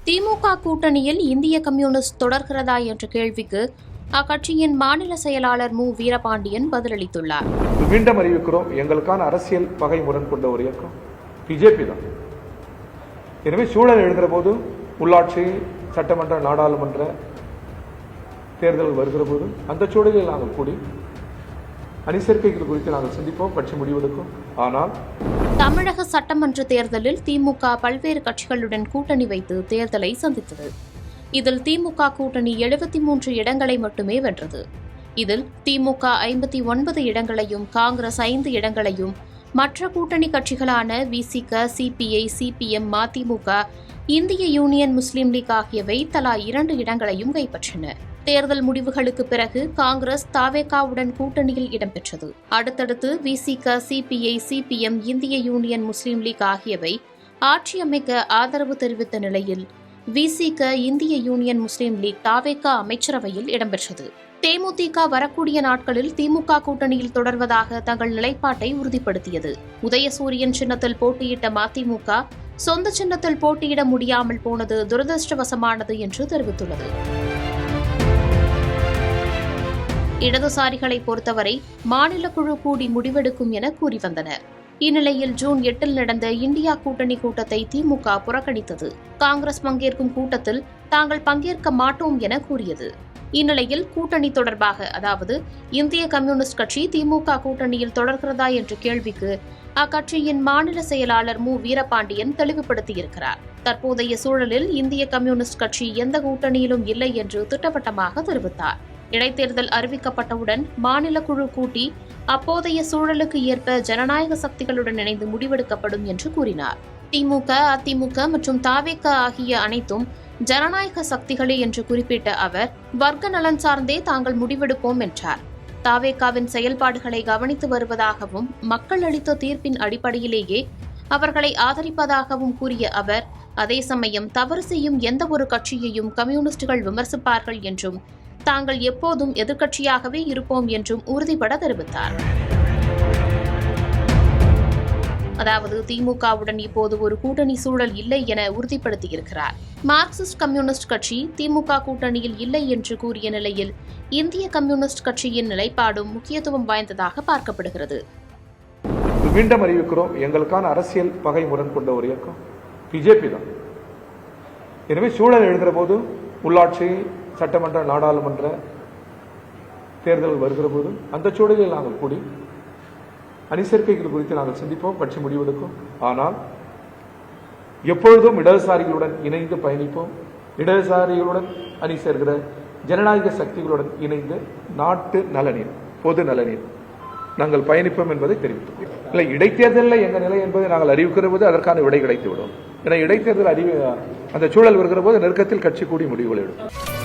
திமுக கூட்டணியில் இந்திய கம்யூனிஸ்ட் தொடர்கிறதா என்ற கேள்விக்கு அக்கட்சியின் மாநில செயலாளர் மு வீரபாண்டியன் பதிலளித்துள்ளார். மீண்டும் அறிவிக்கிறோம், எங்களுக்கான அரசியல் பகை முரண் கொண்ட ஒரு இயக்கம் பிஜேபி தான். எனவே சூழல் எழுகிற போது உள்ளாட்சி, சட்டமன்ற, நாடாளுமன்ற தேர்தல் வருகிற போது அந்த சூழலில் நாங்கள் கூடி அணிசேர்க்கைகள் குறித்து நாங்கள் சிந்திப்போம், கட்சி முடிவெடுக்கும். ஆனால் தமிழக சட்டமன்ற தேர்தலில் திமுக பல்வேறு கட்சிகளுடன் கூட்டணி வைத்து தேர்தலை சந்தித்தது. இதில் திமுக கூட்டணி 73 இடங்களை மட்டுமே வென்றது. இதில் திமுக 59 இடங்களையும், காங்கிரஸ் 5 இடங்களையும், மற்ற கூட்டணி கட்சிகளான விசிக, சிபிஐ, சிபிஎம், மதிமுக, இந்திய யூனியன் முஸ்லீம் லீக் ஆகியவை தலா 2 இடங்களையும் கைப்பற்றின. தேர்தல் முடிவுகளுக்கு பிறகு காங்கிரஸ் தாவேகாவுடன் கூட்டணியில் இடம்பெற்றது. அடுத்தடுத்து விசிக, சிபிஐ, சிபிஎம், இந்திய யூனியன் முஸ்லீம் லீக் ஆகியவை ஆட்சி அமைக்க ஆதரவு தெரிவித்த நிலையில் விசிக, இந்திய யூனியன் முஸ்லீம் லீக், தாவேகா அமைச்சரவையில் இடம்பெற்றது. தேமுதிக வரக்கூடிய நாட்களில் திமுக கூட்டணியில் தொடர்வதாக தங்கள் நிலைப்பாட்டை உறுதிப்படுத்தியது. உதயசூரியன் சின்னத்தில் போட்டியிட்ட மதிமுக சொந்த சின்னத்தில் போட்டியிட முடியாமல் போனது துரதிருஷ்டவசமானது என்று தெரிவித்துள்ளது. இடதுசாரிகளை பொறுத்தவரை மாநில குழு கூடி முடிவெடுக்கும் என கூறி வந்தனர். இந்நிலையில் ஜூன் 8 நடந்த இந்தியா கூட்டணி கூட்டத்தை திமுக புறக்கணித்தது. காங்கிரஸ் பங்கேற்கும் கூட்டத்தில் தாங்கள் பங்கேற்க மாட்டோம் என கூறியது. இந்நிலையில் கூட்டணி தொடர்பாக, அதாவது இந்திய கம்யூனிஸ்ட் கட்சி திமுக கூட்டணியில் தொடர்கிறதா என்ற கேள்விக்கு அக்கட்சியின் மாநில செயலாளர் மு வீரபாண்டியன் தெளிவுபடுத்தியிருக்கிறார். தற்போதைய சூழலில் இந்திய கம்யூனிஸ்ட் கட்சி எந்த கூட்டணியிலும் இல்லை என்று திட்டவட்டமாக தெரிவித்தார். இடைத்தேர்தல் அறிவிக்கப்பட்டவுடன் மாநில குழு கூட்டி அப்போதைய சூழலுக்கு ஏற்ப ஜனநாயக சக்திகளுடன் இணைந்து முடிவெடுக்கப்படும் என்று கூறினார். திமுக, அதிமுக மற்றும் தாவேக ஆகிய அனைத்தும் ஜனநாயக சக்திகளே என்று குறிப்பிட்ட அவர், வர்க்க நலன் சார்ந்தே தாங்கள் முடிவெடுப்போம் என்றார். தாவேகாவின் செயல்பாடுகளை கவனித்து வருவதாகவும், மக்கள் அளித்த தீர்ப்பின் அடிப்படையிலேயே அவர்களை ஆதரிப்பதாகவும் கூறிய அவர், அதே சமயம் தவறு செய்யும் எந்த ஒரு கட்சியையும் கம்யூனிஸ்டுகள் விமர்சிப்பார்கள் என்றும், தாங்கள் எப்போதும் எதிர்க்கட்சியாகவே இருப்போம் என்றும் உறுதிபட தெரிவித்தார். அதாவது திமுகவுடன் இப்போது ஒரு கூட்டணி சூழல் இல்லை என உறுதிப்படுத்தியிருக்கிறார். மார்க்சிஸ்ட் கம்யூனிஸ்ட் கட்சி திமுக கூட்டணியில் இல்லை என்று கூறிய நிலையில் இந்திய கம்யூனிஸ்ட் கட்சியின் நிலைப்பாடும் முக்கியத்துவம் வாய்ந்ததாக பார்க்கப்படுகிறது. மீண்டும் அறிவிக்கிறோம், எங்களுக்கான அரசியல் பகை முரண் கொண்ட ஒரு இயக்கம் பிஜேபி தான். எனவே சூழல் எழுகிற போது உள்ளாட்சி, சட்டமன்ற, நாடாளுமன்ற தேர்தல் வருகிற போது அந்த சூழலில் நாங்கள் கூடி அணிசேர்க்கைகள் குறித்து நாங்கள் சிந்திப்போம், கட்சி முடிவெடுக்கும். ஆனால் எப்பொழுதும் இடதுசாரிகளுடன் இணைந்து பயணிப்போம். இடதுசாரிகளுடன் அணி சேர்கிற ஜனநாயக சக்திகளுடன் இணைந்து நாட்டு நலனில், பொது நலனில் நாங்கள் பயணிப்போம் என்பதை தெரிவித்தோம். இல்லை, இடைத்தேர்தலில் எங்க நிலை என்பதை நாங்கள் அறிவிக்கிற போது அதற்கான விடை கிடைத்துவிடும். ஏன்னா இடைத்தேர்தல் அந்த சூழல் வருகிற போது நெருக்கத்தில் கட்சி கூடி முடிவுகள் எடுக்கும்.